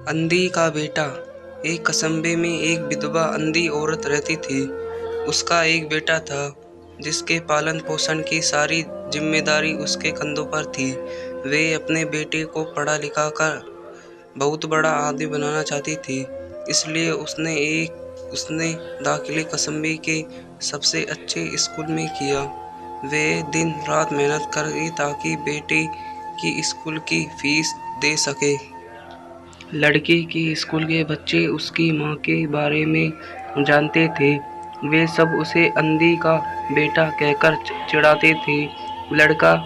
अंधी का बेटा। एक कस्बे में एक विधवा अंधी औरत रहती थी। उसका एक बेटा था जिसके पालन पोषण की सारी जिम्मेदारी उसके कंधों पर थी। वे अपने बेटे को पढ़ा लिखा कर बहुत बड़ा आदमी बनाना चाहती थी। इसलिए उसने दाखिले कस्बे के सबसे अच्छे स्कूल में किया। वे दिन रात मेहनत करी ताकि बेटे की स्कूल की फीस दे सके। लड़के के स्कूल के बच्चे उसकी माँ के बारे में जानते थे। वे सब उसे अंधी का बेटा कहकर चिढ़ाते थे। लड़का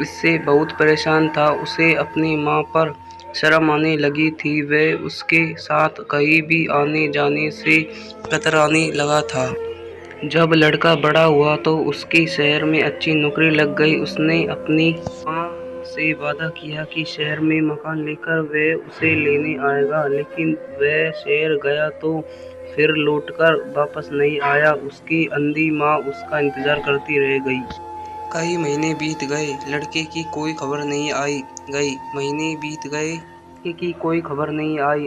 इससे बहुत परेशान था। उसे अपनी माँ पर शर्म आने लगी थी। वह उसके साथ कहीं भी आने जाने से कतराने लगा था। जब लड़का बड़ा हुआ तो उसकी शहर में अच्छी नौकरी लग गई। उसने अपनी माँ से वादा किया कि शहर में मकान लेकर वह उसे लेने आएगा, लेकिन वह शहर गया तो फिर लौटकर वापस नहीं आया। उसकी अंधी माँ उसका इंतजार करती रह गई। कई महीने बीत गए, लड़के की कोई खबर नहीं आई।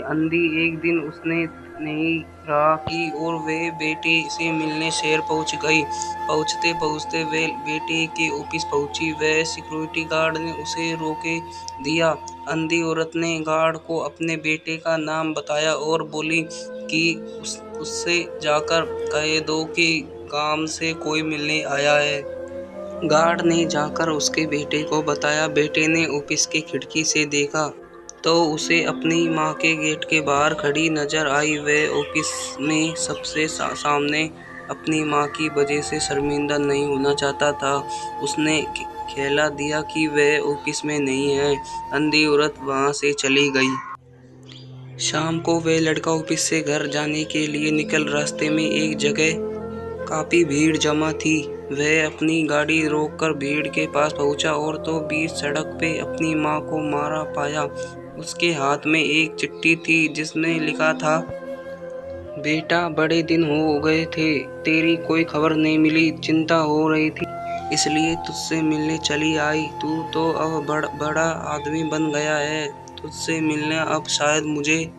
अंधी एक दिन उसने नहीं रहा कि और वे बेटे से मिलने शहर पहुंच गई। पहुंचते पहुंचते वे बेटे के ऑफिस पहुंची। वह सिक्योरिटी गार्ड ने उसे रोके दिया। अंधी औरत ने गार्ड को अपने बेटे का नाम बताया और बोली कि उससे जाकर कह दो कि काम से कोई मिलने आया है। गार्ड ने जाकर उसके बेटे को बताया। बेटे ने ऑफिस की खिड़की से देखा तो उसे अपनी माँ के गेट के बाहर खड़ी नजर आई। वह ऑफिस में सबसे सामने अपनी माँ की वजह से शर्मिंदा नहीं होना चाहता था। उसने खिला दिया कि वह ऑफिस में नहीं है। अंधी औरत वहां से चली गई। शाम को वह लड़का ऑफिस से घर जाने के लिए निकल। रास्ते में एक जगह काफी भीड़ जमा थी। वह अपनी गाड़ी रोककर भीड़ के पास पहुंचा और तो बीच सड़क पे अपनी माँ को मारा पाया। उसके हाथ में एक चिट्ठी थी जिसमें लिखा था, बेटा बड़े दिन हो गए थे, तेरी कोई खबर नहीं मिली। चिंता हो रही थी इसलिए तुझसे मिलने चली आई। तू तो अब बड़ा आदमी बन गया है। तुझसे मिलने अब शायद मुझे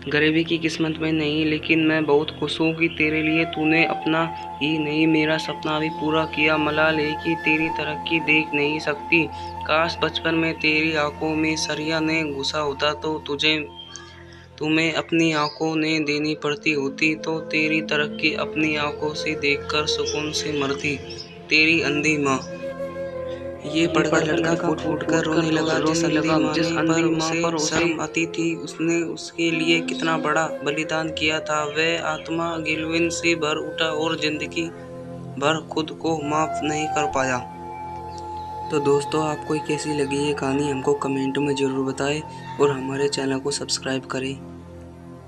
गरीबी की किस्मत में नहीं, लेकिन मैं बहुत खुश हूँ कि तेरे लिए तूने अपना ही नहीं मेरा सपना भी पूरा किया। मलाल है कि तेरी तरक्की देख नहीं सकती। काश बचपन में तेरी आंखों में सरिया ने घुसा होता तो तुम्हें अपनी आंखों ने देनी पड़ती होती तो तेरी तरक्की अपनी आंखों से देखकर सुकून से मरती। तेरी अंधी माँ। ये पढ़कर लड़का फूट कर रोने लगा। जिस अंधी माँ पर उसे शर्म आती थी, उसने उसके लिए कितना बड़ा बलिदान किया था। वह आत्मा गिलविन से भर उठा और जिंदगी भर खुद को माफ नहीं कर पाया। तो दोस्तों, आपको कैसी लगी ये कहानी हमको कमेंट में ज़रूर बताएं और हमारे चैनल को सब्सक्राइब करें।